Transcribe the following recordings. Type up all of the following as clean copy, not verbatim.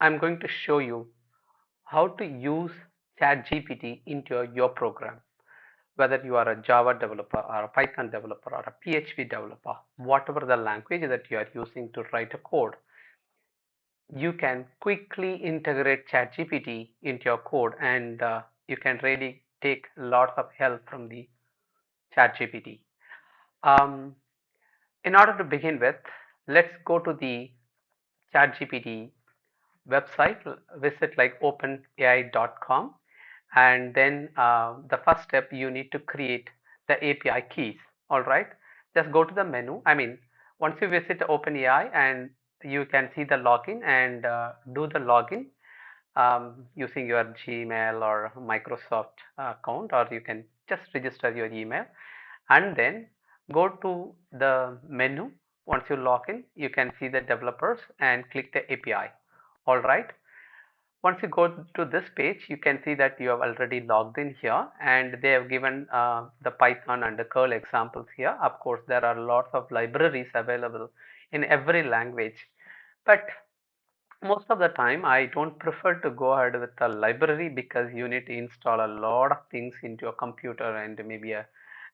I'm going to show you how to use ChatGPT into your program. Whether you are a Java developer or a Python developer or a PHP developer, whatever the language that you are using to write a code, you can quickly integrate ChatGPT into your code, and you can really take lots of help from the ChatGPT. Um, in order to begin with, let's go to the ChatGPT website, visit like openai.com, and then the first step, you need to create the API keys. All right, just go to the menu. Once you visit OpenAI, and you can see the login, and do the login using your Gmail or Microsoft account, or you can just register your email, and then go to the menu. Once you log in, you can see the developers and click the API. All right, once you go to this page, you can see that you have already logged in here, and they have given the Python and the curl examples here. Of course, there are lots of libraries available in every language, but most of the time I don't prefer to go ahead with a library, because you need to install a lot of things into your computer, and maybe a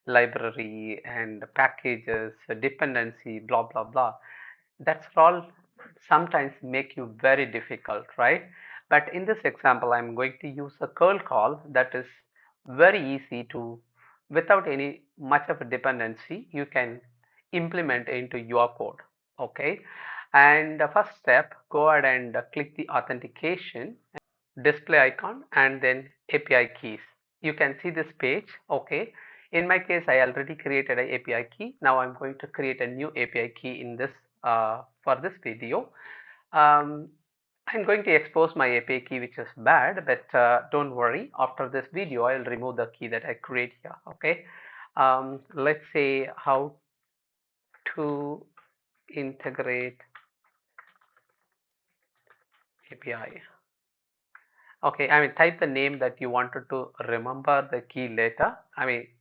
library and packages, dependency, blah blah blah. That's all sometimes make you very difficult, right? But in this example, I'm going to use a curl call that is very easy to, without any much of a dependency, you can implement into your code. Okay, and the first step, go ahead and click the authentication display icon, and then API keys. You can see this page. Okay, in my case, I already created an API key. Now I'm going to create a new API key in this for this video. um, I'm going to expose my API key, which is bad, but don't worry, after this video I'll remove the key that I create here. Okay, let's say how to integrate API. Okay, type the name that you wanted to remember the key later.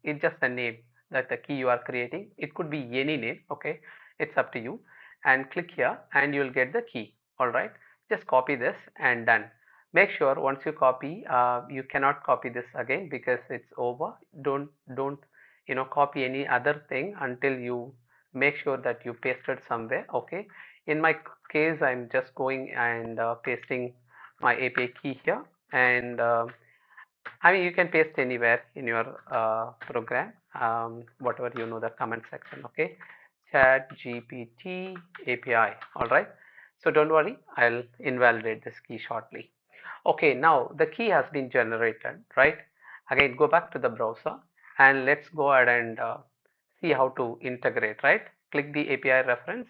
It's just a name that the key you are creating. It could be any name. Okay, it's up to you. And click here, and you will get the key. All right, just copy this and done. Make sure once you copy, you cannot copy this again because it's over. Don't copy any other thing until you make sure that you pasted somewhere. Okay, in my case, I'm just going and pasting my API key here, and you can paste anywhere in your program, whatever the comment section. Okay, chat GPT API. All right, so don't worry, I'll invalidate this key shortly. Okay, now the key has been generated, right? Again, go back to the browser, and let's go ahead and see how to integrate, right? Click the API reference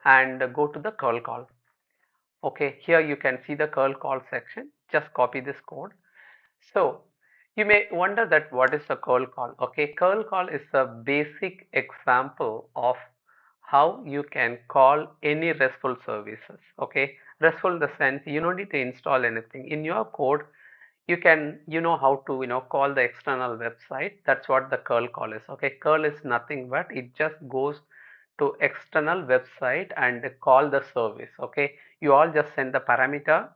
and go to the curl call. Okay, here you can see the curl call section. Just copy this code. So you may wonder that what is a curl call. Okay, curl call is a basic example of how you can call any RESTful services. Okay, RESTful in the sense you don't need to install anything in your code. You can how to call the external website. That's what the curl call is. Okay, curl is nothing but it just goes to external website and call the service. Okay, you all just send the parameter,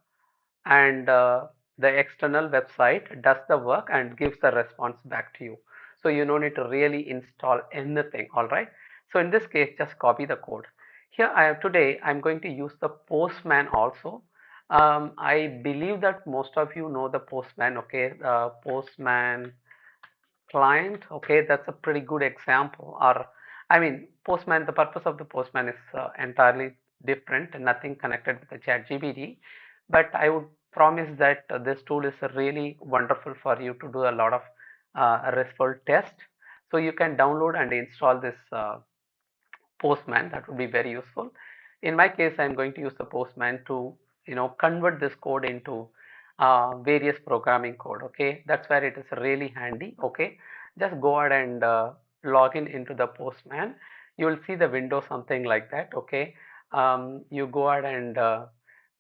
and the external website does the work and gives the response back to you. So you don't need to really install anything. All right, so in this case, just copy the code. Here I have today I'm going to use the Postman also. I believe that most of you know the Postman. Okay, Postman client. Okay, that's a pretty good example. Or Postman, the purpose of the Postman is entirely different, nothing connected with the ChatGPT. But I would promise that this tool is really wonderful for you to do a lot of RESTful test. So you can download and install this Postman. That would be very useful. In my case, I'm going to use the Postman to convert this code into various programming code. Okay, that's where it is really handy. Okay, just go ahead and log in into the Postman. You will see the window something like that. Okay, you go ahead and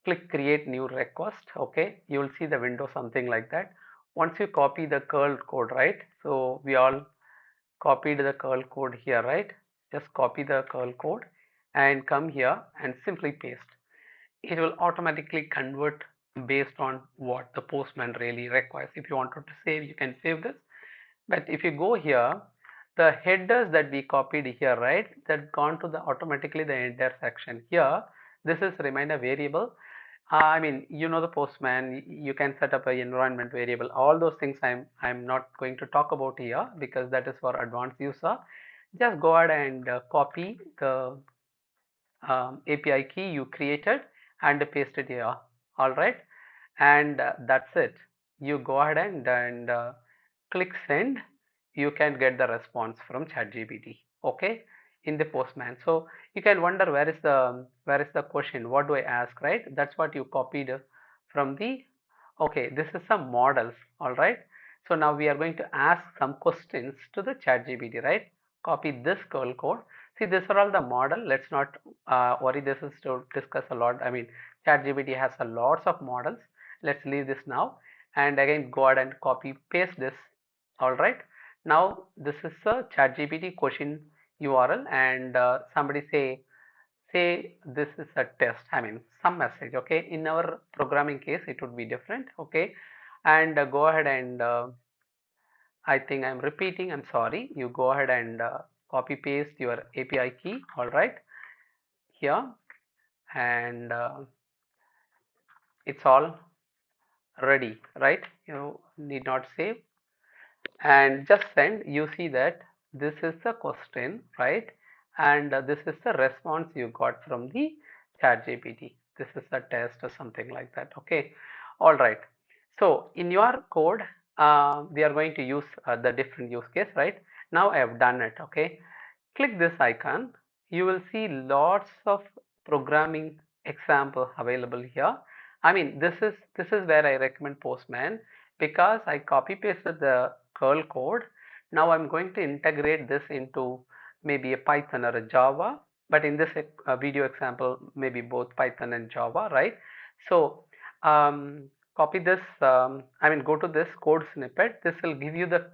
click create new request. Okay, you will see the window something like that. Once you copy the curl code, right? So we all copied the curl code here, right? Just copy the curl code and come here and simply paste. it will automatically convert based on what the Postman really requires. If you wanted to save, you can save this. But if you go here, the headers that we copied here, right, that gone to the automatically the entire section here. This is remain a variable. I mean, you know the Postman, you can set up an environment variable. All those things I'm not going to talk about here because that is for advanced user. Just go ahead and copy the API key you created and paste it here. All right, and that's it. You go ahead and click send. You can get the response from ChatGPT. Okay, in the Postman. So you can wonder where is the question? What do I ask? Right? That's what you copied from the. Okay, this is some models. All right. So now we are going to ask some questions to the ChatGPT. Right? Copy this curl code. See, these are all the model. Let's not worry. This is to discuss a lot. I mean, ChatGPT has a lots of models. Let's leave this now and again go ahead and copy paste this. All right, now this is a ChatGPT question URL and somebody say this is a test, I mean some message. Okay, in our programming case it would be different. Okay, and go ahead and I think I'm repeating, I'm sorry. You go ahead and copy paste your API key. All right, here, and it's all ready, right? You need not save and just send. You see that this is the question, right? And this is the response you got from the chat gpt. This is a test or something like that. Okay, all right. So in your code we are going to use the different use case. Right now I have done it. Okay, click this icon. You will see lots of programming example available here. I mean, this is where I recommend Postman because I copy pasted the curl code. Now I'm going to integrate this into maybe a Python or a Java, but in this video example, maybe both Python and Java, right? So copy this, I mean, go to this code snippet. This will give you the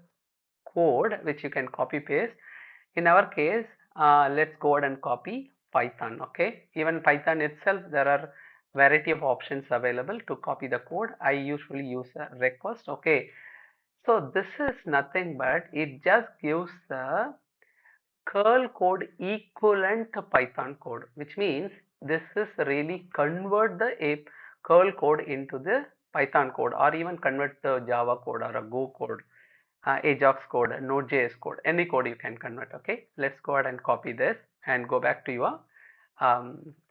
code which you can copy paste. In our case, let's go ahead and copy Python. Okay, even Python itself, there are variety of options available to copy the code. I usually use a request. Okay, so this is nothing but it just gives the curl code equivalent to Python code, which means this is really convert the curl code into the Python code or even convert the Java code or a Go code, Ajax code, Node.js code, any code you can convert. Okay, let's go ahead and copy this and go back to your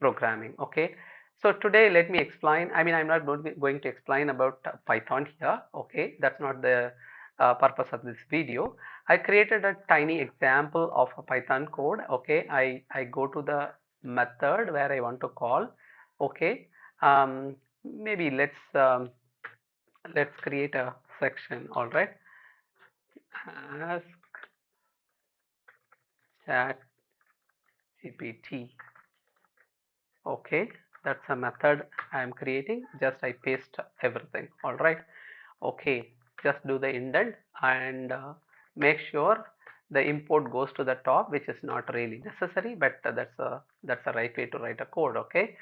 programming. Okay, so today let me explain. I mean, I'm not going to explain about Python here. Okay, that's not the purpose of this video. I created a tiny example of a Python code. Okay, I go to the method where I want to call. Okay, maybe let's create a section. All right, ask chat GPT. Okay, that's a method I am creating. Just I paste everything. All right. Okay, just do the indent and make sure the import goes to the top, which is not really necessary, but that's a right way to write a code. Okay,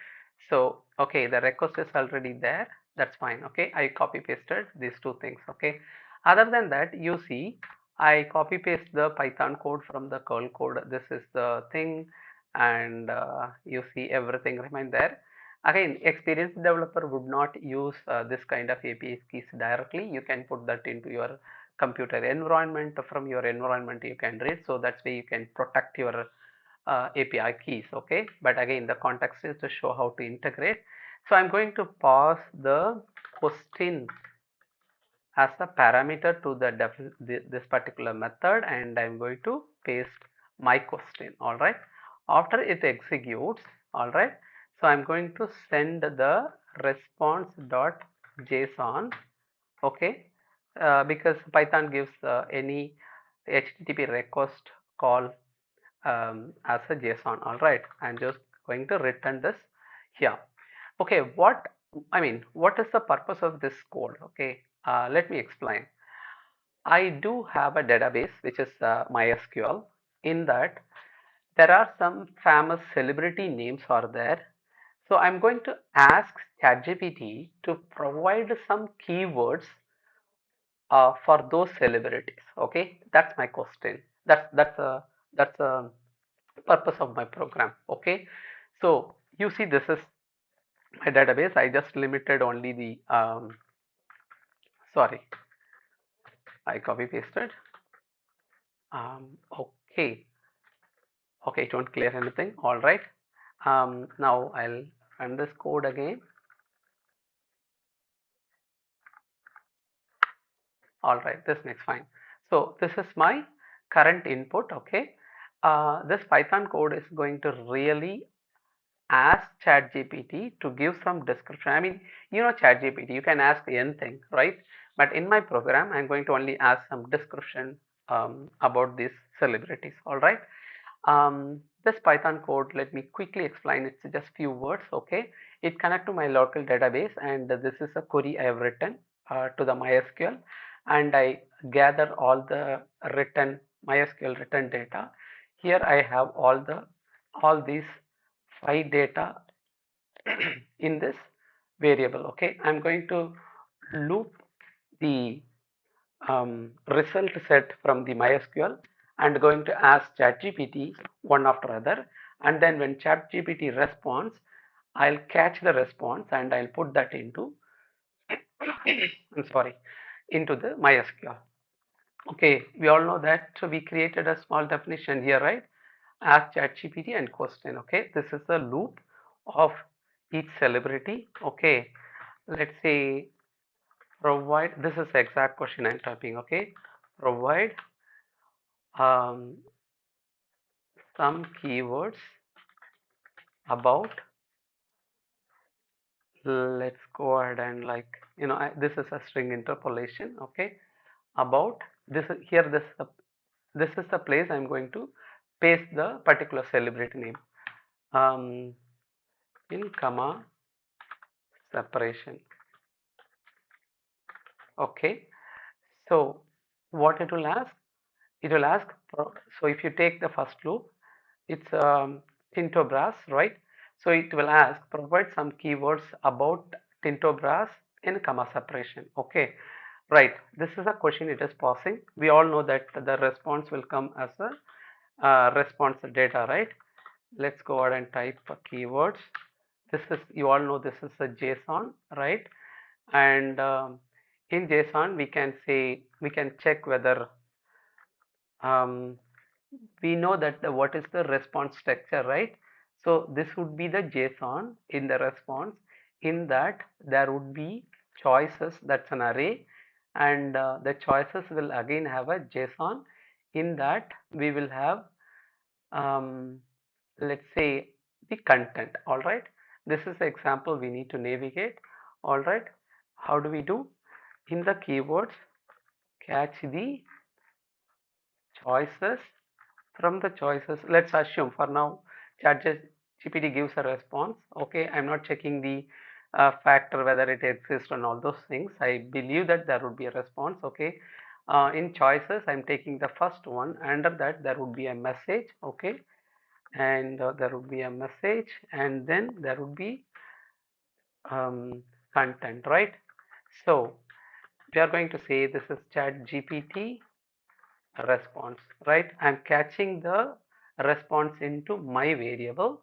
so okay, the request is already there. That's fine. Okay, I copy pasted these two things. Okay, other than that, you see I copy paste the Python code from the curl code. This is the thing, and you see everything remain there. Again, experienced developer would not use this kind of API keys directly. You can put that into your computer environment. From your environment you can read, so that's way you can protect your API keys. Okay, but again the context is to show how to integrate. So I'm going to pass the question as a parameter to this particular method, and I'm going to paste my question. All right, after it executes, all right, so I'm going to send the response.json. Okay, because Python gives any HTTP request call as a JSON. All right, I'm just going to return this here. Okay, what is the purpose of this code? Okay, let me explain. I do have a database which is MySQL. In that, there are some famous celebrity names are there. So I'm going to ask ChatGPT to provide some keywords for those celebrities. Okay, that's my question. That's a purpose of my program. Okay, so you see, this is my database. I just limited only the sorry, I copy pasted. Okay, okay, it won't clear anything. All right. Now I'll run this code again. All right, this makes fine. So this is my current input. Okay. This Python code is going to really ask ChatGPT to give some description. I mean, ChatGPT, you can ask anything, right? But in my program, I'm going to only ask some description about these celebrities. All right. This Python code, let me quickly explain. It's just few words. Okay. It connect to my local database, and this is a query I have written to the MySQL, and I gather all the written MySQL written data. Here I have all these five data in this variable. Okay, I'm going to loop the result set from the MySQL and going to ask ChatGPT one after other, and then when ChatGPT responds, I'll catch the response and I'll put that into I'm sorry, into the MySQL. Okay, we all know that we created a small definition here, right? Ask ChatGPT and question. Okay, this is the loop of each celebrity. Okay, let's say provide, this is the exact question I'm typing. Okay, provide um, some keywords about, let's go ahead and like, this is a string interpolation. Okay, about this here, this is the place I'm going to paste the particular celebrity name um, in comma separation. Okay, so what it will ask, it will ask, so if you take the first loop, it's Tinto Brass, right? So it will ask, provide some keywords about Tinto Brass in comma separation. Okay, right. This is a question it is passing. We all know that the response will come as a response data, right? Let's go ahead and type keywords. This is, you all know, this is a JSON, right? And in JSON, we can say, we can check whether um, we know that what is the response structure, right? So this would be the JSON in the response. In that there would be choices, that's an array, and the choices will again have a JSON. In that we will have let's say the content. All right, this is the example we need to navigate. All right, how do we do? In the keywords, catch the choices. From the choices, let's assume for now ChatGPT gives a response. Okay, I'm not checking the factor whether it exists and all those things. I believe that there would be a response. Okay, in choices, I'm taking the first one. Under that, there would be a message. Okay, and there would be a message, and then there would be content, right? So we are going to say this is ChatGPT response, right? I'm catching the response into my variable,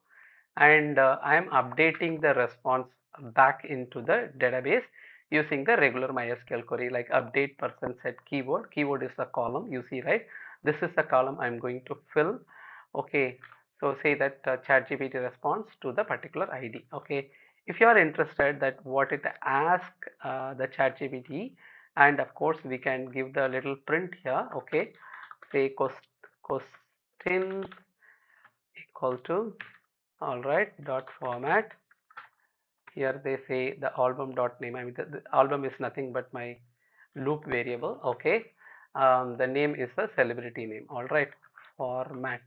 and I'm updating the response back into the database using the regular MySQL query, like update person set keyword. Keyword is the column, you see, right? This is the column I'm going to fill. Okay, so say that ChatGPT responds to the particular ID. Okay, if you are interested that what it ask the ChatGPT, and of course we can give the little print here. Okay, say question equal to, all right, dot format. Here they say the album dot name. I mean, the album is nothing but my loop variable. Okay, the name is a celebrity name. All right, format.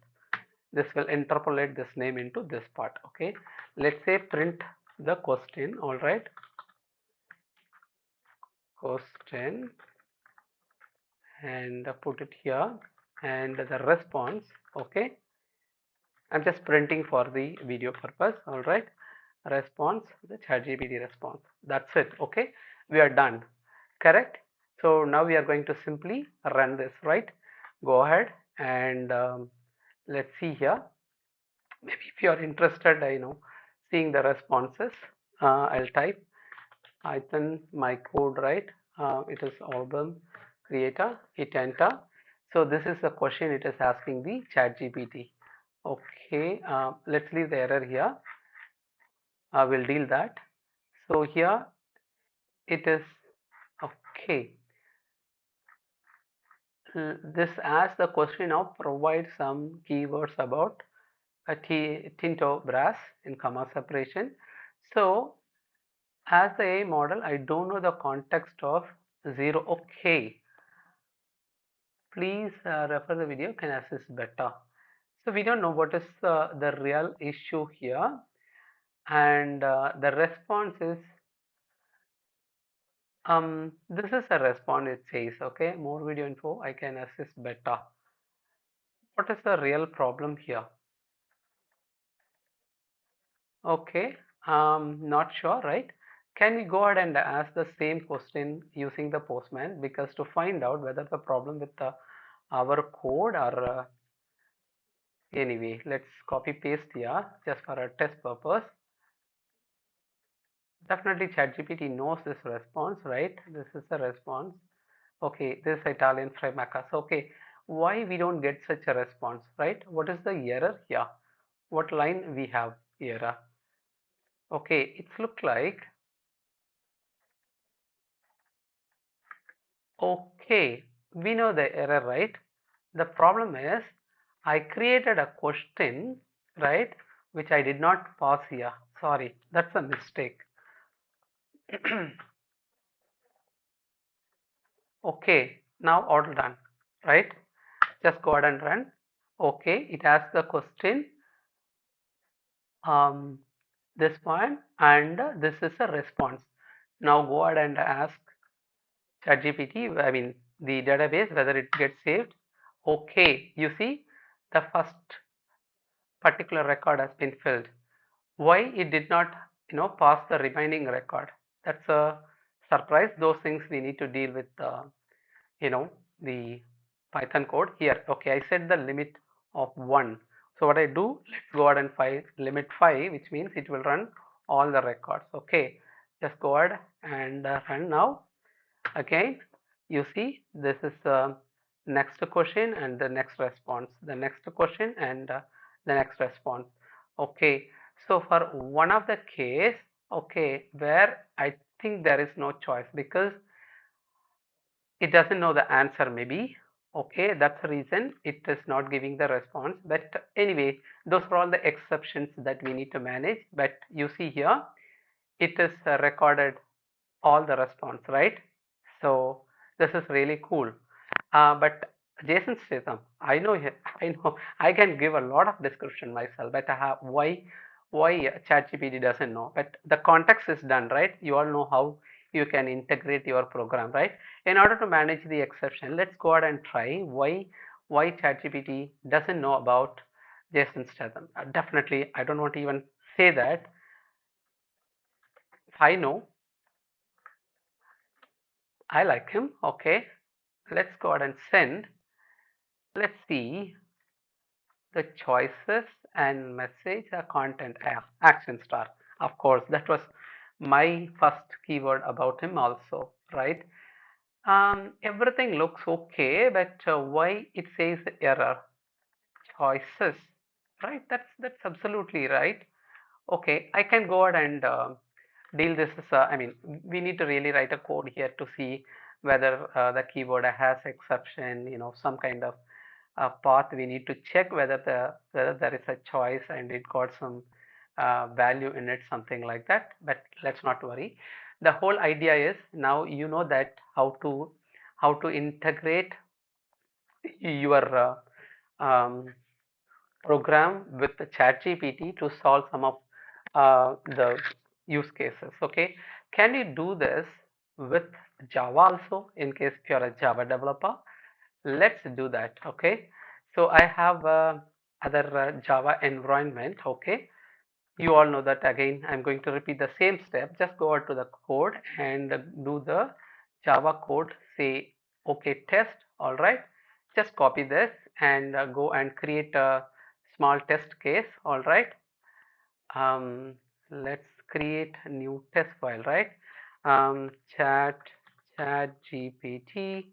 This will interpolate this name into this part. Okay, let's say print the question. All right, question, and put it here, and the response. Okay, I'm just printing for the video purpose. All right, response, the ChatGPT response. That's it. Okay, we are done. Correct. So now we are going to simply run this, right? Go ahead and let's see here. Maybe if you are interested, seeing the responses, I'll type Python my code, right? It is album creator, hit enter. So this is the question it is asking the ChatGPT. Okay, let's leave the error here. I will deal that. So here it is okay. This asks the question of provide some keywords about a Tinto brass in comma separation. So as the AI model, I don't know the context of zero. Okay, please refer the video, can assist better. So we don't know what is the real issue here, and the response is this is a response. It says okay, more video info, I can assist better. What is the real problem here? Okay, not sure, right? Can we go ahead and ask the same question using the Postman, because to find out whether the problem with our code or anyway, let's copy paste here just for a test purpose. Definitely ChatGPT knows this response, right? This is the response. Okay, this Italian Fremaca. So, okay, why we don't get such a response, right? What is the error here? What line we have error? Okay, it's look like, okay, we know the error, right? The problem is I created a question, right, which I did not pass here. Sorry, that's a mistake. Okay, now all done, right? Just go ahead and run. Okay, it asks the question, um, this one, and this is a response. Now go ahead and ask ChatGPT, I mean the database, whether it gets saved. Okay, you see the first particular record has been filled. Why it did not, pass the remaining record? That's a surprise. Those things we need to deal with. You know the Python code here. Okay, I set the limit of 1. So what I do, let's go ahead and find limit 5, which means it will run all the records. Okay, just go ahead and run now. Again, you see this is next question and the next response, the next question and the next response. Okay, so for one of the case, okay, where I think there is no choice because it doesn't know the answer, maybe. Okay, that's the reason it is not giving the response. But anyway, those are all the exceptions that we need to manage. But you see here, it is recorded all the response, right? So this is really cool. But Jason Statham, I know, I know, I can give a lot of description myself, but why ChatGPT doesn't know? But the context is done, right? You all know how you can integrate your program, right? In order to manage the exception, let's go ahead and try why ChatGPT doesn't know about Jason Statham. Definitely, I don't want to even say that. I know, I like him. Okay, let's go ahead and send. Let's see the choices and message content action star. Of course, that was my first keyword about him also, right? Everything looks okay, but why it says error? Choices, right? That's absolutely right. Okay, I can go ahead and deal this as I mean, we need to really write a code here to see whether the keyword has exception, some kind of path. We need to check whether there is a choice and it got some value in it, something like that. But let's not worry. The whole idea is now you know that how to integrate your program with the ChatGPT to solve some of the use cases. Okay, can you do this with Java also in case if you're a Java developer? Let's do that. Okay, so I have other Java environment. Okay, You all know that. Again, I'm going to repeat the same step. Just go out to the code and do the Java code, say okay test. All right, just copy this and go and create a small test case. All right, um, let's create a new test file, right? um, chat chat gpt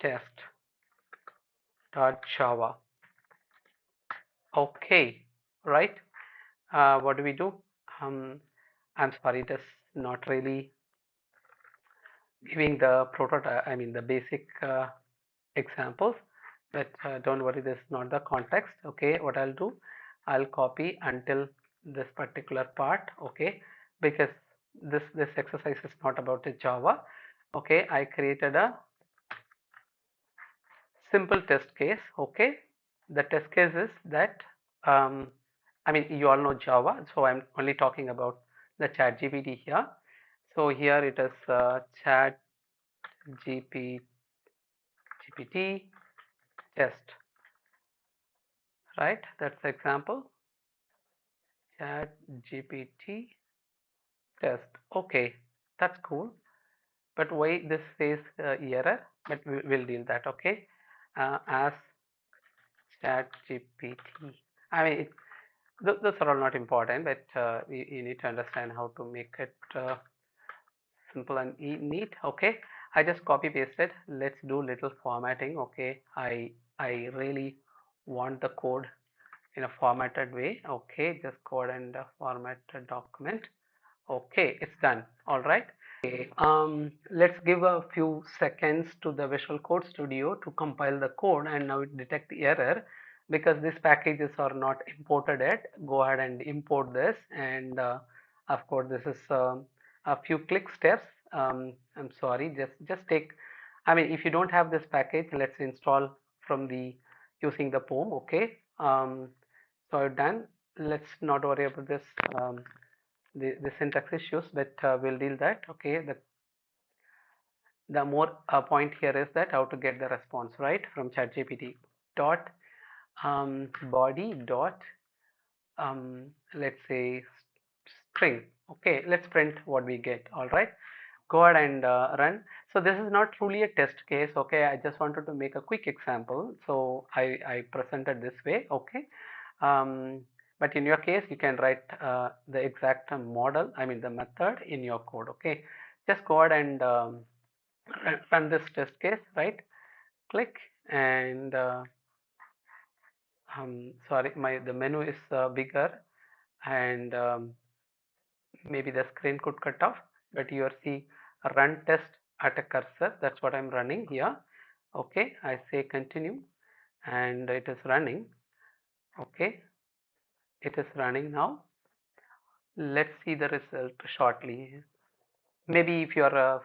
test dot java. Okay, right. What do we do? um, I'm sorry, it is not really giving the prototype, I mean the basic examples, but don't worry, this is not the context. Okay, what I'll do, I'll copy until this particular part. Okay, because this exercise is not about the Java. Okay, I created a simple test case. Okay, the test case is that, um, I mean, you all know Java, so I'm only talking about the chat GPT here. So here it is chat GPT test, right? That's the example. Chat GPT test. Okay, that's cool. But why this says error? But we'll deal that. Okay, as chat GPT. I mean, those are all not important, but you need to understand how to make it simple and neat. Okay, I just copy pasted. Let's do little formatting. Okay, I really want the code in a formatted way. Okay, just code and format a document. Okay, it's done. All right. Okay, let's give a few seconds to the Visual Code Studio to compile the code and now it detect the error because these packages are not imported yet. Go ahead and import this, and of course this is a few click steps. I'm sorry, just take. I mean, if you don't have this package, let's install from the using the POM. Okay. So I've done. Let's not worry about this. The syntax issues, but we'll deal that. Okay, the more point here is that how to get the response right from ChatGPT. Dot body dot let's say string. Okay, let's print what we get. All right, go ahead and run. So this is not truly a test case. Okay, I just wanted to make a quick example, so I presented this way. Okay, um, but in your case you can write the exact model, I mean the method in your code. Okay, just go ahead and run this test case, right? Click and sorry, my the menu is bigger, and maybe the screen could cut off, but you are see run test at a cursor. That's what I'm running here. Okay, I say continue and it is running. Okay, it is running now. Let's see the result shortly. Maybe if you're a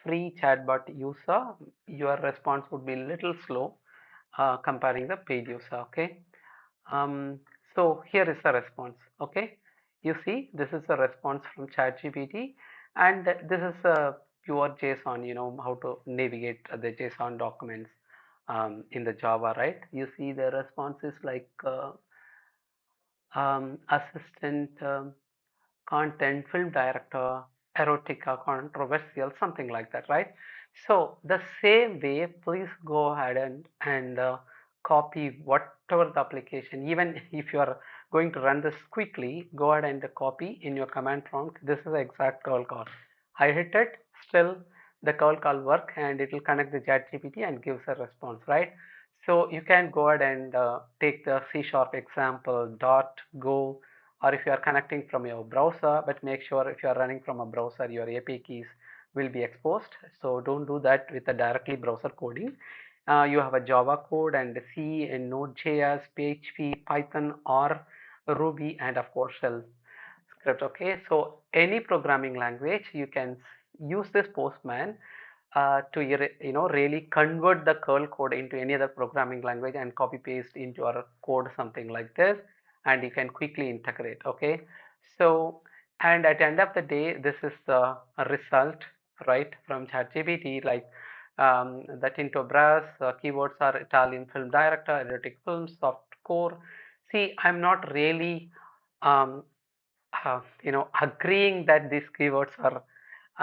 free chatbot user, your response would be a little slow comparing the paid user. Okay, um, so here is the response. Okay, you see this is the response from ChatGPT, and this is a pure JSON. You know how to navigate the JSON documents in the Java, right? You see the response is like assistant. Content, film director, erotica, controversial, something like that, right? So the same way, please go ahead and copy whatever the application. Even if you are going to run this quickly, go ahead and copy in your command prompt. This is the exact curl call. I hit it, still the curl call work, and it will connect the ChatGPT and gives a response, right? So you can go ahead and take the C# example dot go, or if you are connecting from your browser, but make sure if you are running from a browser, your API keys will be exposed. So don't do that with the directly browser coding. You have a Java code and C and Node.js, PHP, Python, or Ruby, and of course shell script. Okay, so any programming language you can use this Postman to really convert the curl code into any other programming language and copy paste into our code, something like this, and you can quickly integrate. Okay, so and at the end of the day, this is the result, right, from ChatGPT, like that into brass keywords are Italian film director, erotic films, soft core, See, I'm not really um, agreeing that these keywords are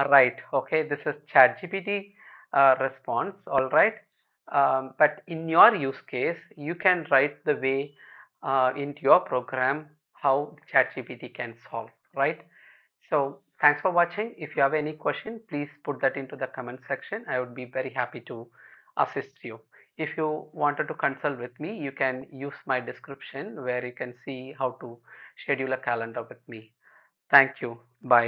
right. Okay, this is ChatGPT response, all right. But in your use case, you can write the way into your program how ChatGPT can solve, right? So thanks for watching. If you have any question, please put that into the comment section. I would be very happy to assist you. If you wanted to consult with me, you can use my description where you can see how to schedule a calendar with me. Thank you. Bye.